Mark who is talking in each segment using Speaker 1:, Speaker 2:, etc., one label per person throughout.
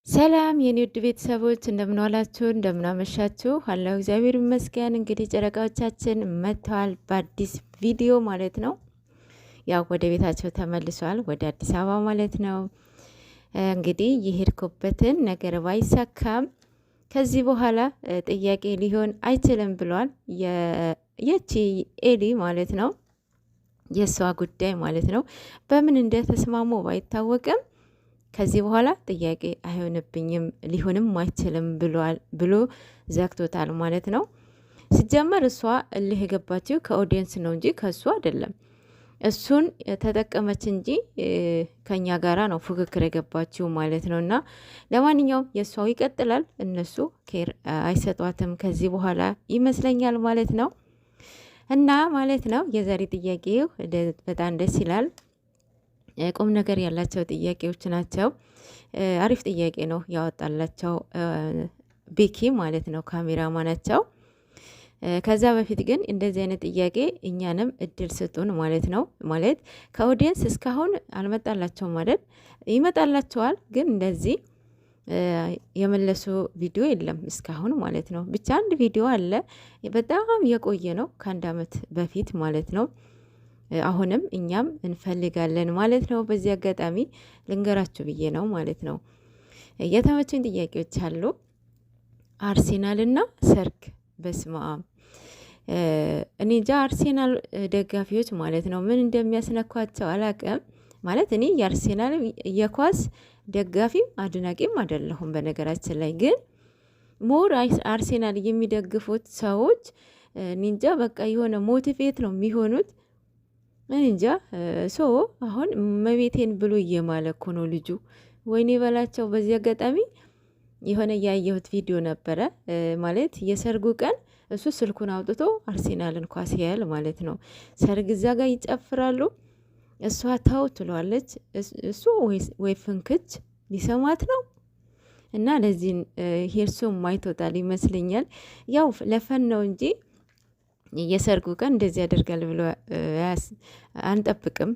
Speaker 1: ሰላም የኔ ውድ ቤተሰቦች እንደምን ዋላችሁ እንደምን አመሻችሁ? አላሁ እግዚአብሔር ይመስገን። እንግዲህ ጨረቃዎቻችን መጥተዋል በአዲስ ቪዲዮ ማለት ነው። ያው ወደ ቤታቸው ተመልሷል፣ ወደ አዲስ አበባ ማለት ነው። እንግዲህ የሄድኩበትን ነገር ባይሳካም ከዚህ በኋላ ጥያቄ ሊሆን አይችልም ብሏል። የቺ ኤሊ ማለት ነው፣ የእሷ ጉዳይ ማለት ነው። በምን እንደተስማሙ ባይታወቅም ከዚህ በኋላ ጥያቄ አይሆንብኝም ሊሆንም አይችልም ብሎ ዘግቶታል ማለት ነው። ሲጀመር እሷ እልህ የገባችው ከኦዲየንስ ነው እንጂ ከእሱ አይደለም። እሱን ተጠቀመች እንጂ ከኛ ጋራ ነው ፉክክር የገባችው ማለት ነው። እና ለማንኛውም የእሷው ይቀጥላል። እነሱ ኬር አይሰጧትም ከዚህ በኋላ ይመስለኛል ማለት ነው። እና ማለት ነው የዛሬ ጥያቄው በጣም ደስ ይላል። ቁም ነገር ያላቸው ጥያቄዎች ናቸው። አሪፍ ጥያቄ ነው ያወጣላቸው ቤኪ ማለት ነው፣ ካሜራማ ናቸው። ከዛ በፊት ግን እንደዚህ አይነት ጥያቄ እኛንም እድል ስጡን ማለት ነው። ማለት ከኦዲየንስ እስካሁን አልመጣላቸውም ማለት ይመጣላቸዋል፣ ግን እንደዚህ የመለሱ ቪዲዮ የለም እስካሁን ማለት ነው። ብቻ አንድ ቪዲዮ አለ፣ በጣም የቆየ ነው፣ ከአንድ አመት በፊት ማለት ነው። አሁንም እኛም እንፈልጋለን ማለት ነው። በዚህ አጋጣሚ ልንገራችሁ ብዬ ነው ማለት ነው። የተመቹኝ ጥያቄዎች አሉ። አርሴናልና ሰርግ በስማም እኔ እንጃ አርሴናል ደጋፊዎች ማለት ነው ምን እንደሚያስነኳቸው አላቅም። ማለት እኔ የአርሴናል የኳስ ደጋፊም አድናቂም አይደለሁም። በነገራችን ላይ ግን ሞር አርሴናል የሚደግፉት ሰዎች ኒንጃ በቃ የሆነ ሞቲቬት ነው የሚሆኑት። እንጃ ሶ አሁን መቤቴን ብሎ እየማለ እኮ ነው ልጁ። ወይኔ በላቸው። በዚህ አጋጣሚ የሆነ ያየሁት ቪዲዮ ነበረ ማለት የሰርጉ ቀን እሱ ስልኩን አውጥቶ አርሴናልን ኳስ ያያል ማለት ነው። ሰርግ እዛ ጋር ይጨፍራሉ፣ እሷ ታው ትለዋለች፣ እሱ ወይ ፍንክች ሊሰማት ነው። እና ለዚህ ሄርሶ ማይቶታል ይመስለኛል። ያው ለፈን ነው እንጂ የሰርጉ ቀን እንደዚህ ያደርጋል ብሎ አንጠብቅም።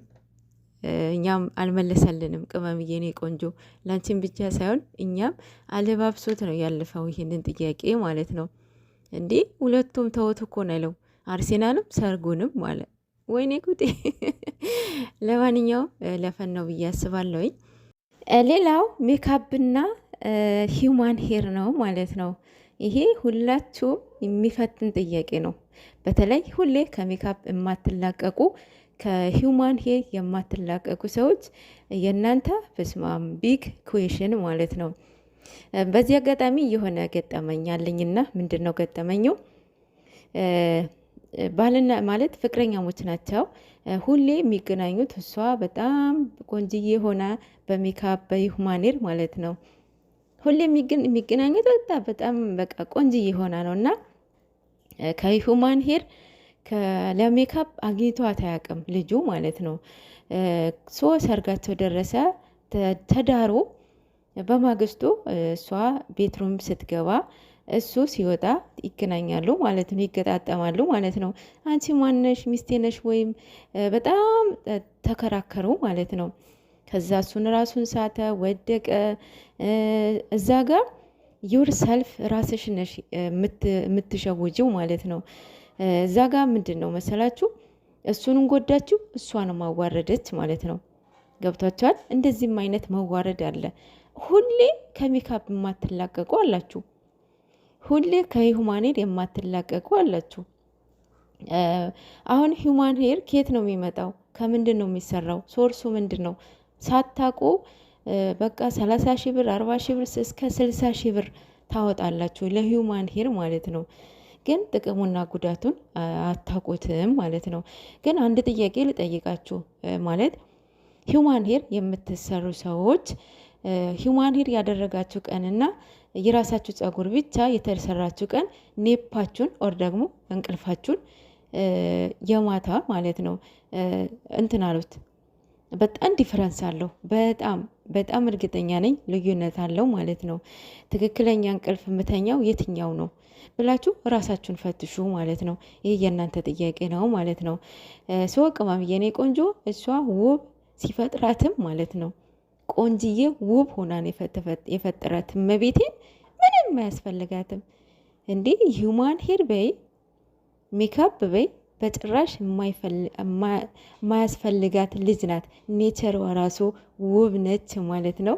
Speaker 1: እኛም አልመለሰልንም። ቅመምዬ የኔ ቆንጆ ላንቺን ብቻ ሳይሆን እኛም አለባብሶት ነው ያለፈው ይሄንን ጥያቄ ማለት ነው። እንዲህ ሁለቱም ተውት እኮ ነው ያለው፣ አርሴናልም ሰርጉንም ማለት ወይኔ ጉዴ። ለማንኛውም ለፈን ነው ብዬ አስባለሁኝ። ሌላው ሜካፕና ሂውማን ሄር ነው ማለት ነው። ይሄ ሁላችሁም የሚፈትን ጥያቄ ነው። በተለይ ሁሌ ከሜካፕ የማትላቀቁ ከሂውማን ሄር የማትላቀቁ ሰዎች የእናንተ በስማም ቢግ ኩዌሽን ማለት ነው። በዚህ አጋጣሚ የሆነ ገጠመኝ አለኝና ምንድን ነው ገጠመኙ? ባልና ማለት ፍቅረኛሞች ናቸው። ሁሌ የሚገናኙት እሷ በጣም ቆንጅዬ ሆና በሜካፕ በሂውማን ሄር ማለት ነው። ሁሌ የሚገናኙት በጣም በቃ ቆንጅዬ ሆና ነው እና ከሂውማን ሄር ለሜካፕ አግኝቷት አያውቅም ልጁ ማለት ነው። ሶ ሰርጋቸው ደረሰ፣ ተዳሩ። በማግስቱ እሷ ቤትሩም ስትገባ እሱ ሲወጣ ይገናኛሉ ማለት ነው፣ ይገጣጠማሉ ማለት ነው። አንቺ ማነሽ? ሚስቴ ነሽ ወይም በጣም ተከራከሩ ማለት ነው። ከዛ እሱን ራሱን ሳተ፣ ወደቀ። እዛ ጋር ዩር ሰልፍ ራስሽ ነሽ የምትሸውጂው ማለት ነው። እዛ ጋር ምንድን ነው መሰላችሁ? እሱንም ጎዳችሁ፣ እሷንም አዋረደች ማለት ነው። ገብቷችኋል? እንደዚህም አይነት መዋረድ አለ። ሁሌ ከሜካፕ የማትላቀቁ አላችሁ፣ ሁሌ ከሂውማን ሄር የማትላቀቁ አላችሁ። አሁን ሂውማን ሄር ከየት ነው የሚመጣው? ከምንድን ነው የሚሰራው? ሶርሱ ምንድን ነው ሳታቁ በቃ 30 ሺህ ብር 40 ሺህ ብር እስከ 60 ሺህ ብር ታወጣላችሁ ለሂውማን ሄር ማለት ነው። ግን ጥቅሙና ጉዳቱን አታውቁትም ማለት ነው። ግን አንድ ጥያቄ ልጠይቃችሁ ማለት ሂውማን ሄር የምትሰሩ ሰዎች ሂውማን ሄር ያደረጋችሁ ቀንና የራሳችሁ ጸጉር ብቻ የተሰራችሁ ቀን ኔፓችሁን ኦር ደግሞ እንቅልፋችሁን የማታ ማለት ነው እንትን አሉት። በጣም ዲፈረንስ አለው። በጣም እርግጠኛ ነኝ ልዩነት አለው ማለት ነው። ትክክለኛ እንቅልፍ የምተኛው የትኛው ነው ብላችሁ ራሳችሁን ፈትሹ ማለት ነው። ይህ የእናንተ ጥያቄ ነው ማለት ነው። ሰው ቅመም የኔ ቆንጆ እሷ ውብ ሲፈጥራትም ማለት ነው ቆንጅዬ ውብ ሆናን የፈጠራት እመቤቴን ምንም አያስፈልጋትም እንዴ ሂውማን ሄር በይ ሜካፕ በይ በጭራሽ የማያስፈልጋት ልጅ ናት። ኔቸሯ ራሱ ውብ ነች ማለት ነው።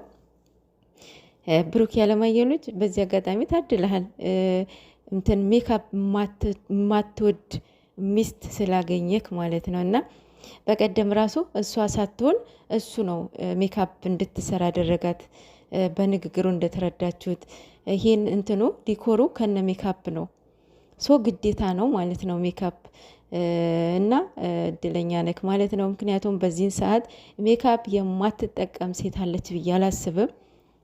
Speaker 1: ብሩክ ያለማየሁ ልጅ በዚህ አጋጣሚ ታድልሃል። እንትን ሜካፕ ማትወድ ሚስት ስላገኘክ ማለት ነው። እና በቀደም ራሱ እሷ ሳትሆን እሱ ነው ሜካፕ እንድትሰራ ያደረጋት። በንግግሩ እንደተረዳችሁት ይሄን እንትኑ ዲኮሩ ከነ ሜካፕ ነው። ሶ ግዴታ ነው ማለት ነው ሜካፕ እና እድለኛ ነክ ማለት ነው። ምክንያቱም በዚህን ሰዓት ሜካፕ የማትጠቀም ሴት አለች ብዬ አላስብም።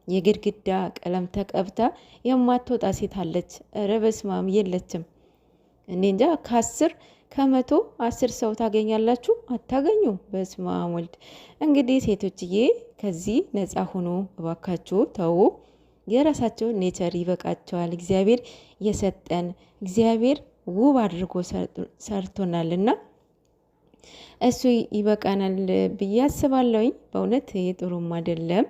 Speaker 1: የግድግዳ ቀለም ተቀብታ የማትወጣ ሴት አለች? ኧረ በስመ አብ የለችም። እኔ እንጃ ከመቶ 10 ሰው ታገኛላችሁ? አታገኙም። በስመ አብ ወልድ። እንግዲህ ሴቶችዬ ከዚህ ነፃ ሆኖ እባካችሁ ተዉ። የራሳቸው ኔቸር ይበቃቸዋል። እግዚአብሔር የሰጠን እግዚአብሔር ውብ አድርጎ ሰርቶናልና እሱ ይበቃናል ብዬ አስባለሁኝ። በእውነት ይሄ ጥሩም አይደለም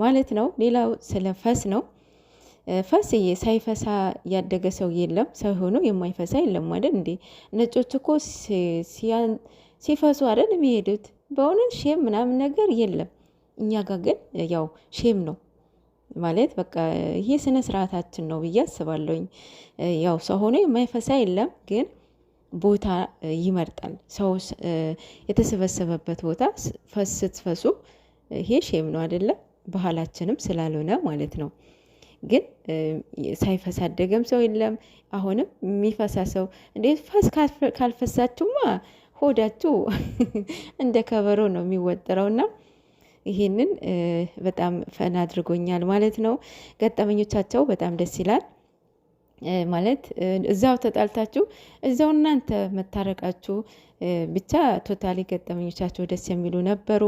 Speaker 1: ማለት ነው። ሌላው ስለ ፈስ ነው። ፈስ ሳይፈሳ ያደገ ሰው የለም። ሰው ሆኖ የማይፈሳ የለም አይደል እንዴ? ነጮች እኮ ሲፈሱ አይደል የሚሄዱት። በእውነት ሼም ምናምን ነገር የለም። እኛ ጋር ግን ያው ሼም ነው ማለት በቃ ይሄ ስነ ስርዓታችን ነው ብዬ አስባለሁኝ። ያው ሰው ሆኖ የማይፈሳ የለም፣ ግን ቦታ ይመርጣል ሰው የተሰበሰበበት ቦታ ስትፈሱ ይሄ ሼም ነው አይደለም፣ ባህላችንም ስላልሆነ ማለት ነው። ግን ሳይፈሳ ያደገም ሰው የለም። አሁንም የሚፈሳ ሰው እንዴት ፈስ ካልፈሳችሁማ ሆዳችሁ እንደ ከበሮ ነው የሚወጠረውና ይሄንን በጣም ፈን አድርጎኛል ማለት ነው። ገጠመኞቻቸው በጣም ደስ ይላል ማለት እዛው ተጣልታችሁ እዛው እናንተ መታረቃችሁ ብቻ ቶታሊ ገጠመኞቻቸው ደስ የሚሉ ነበሩ።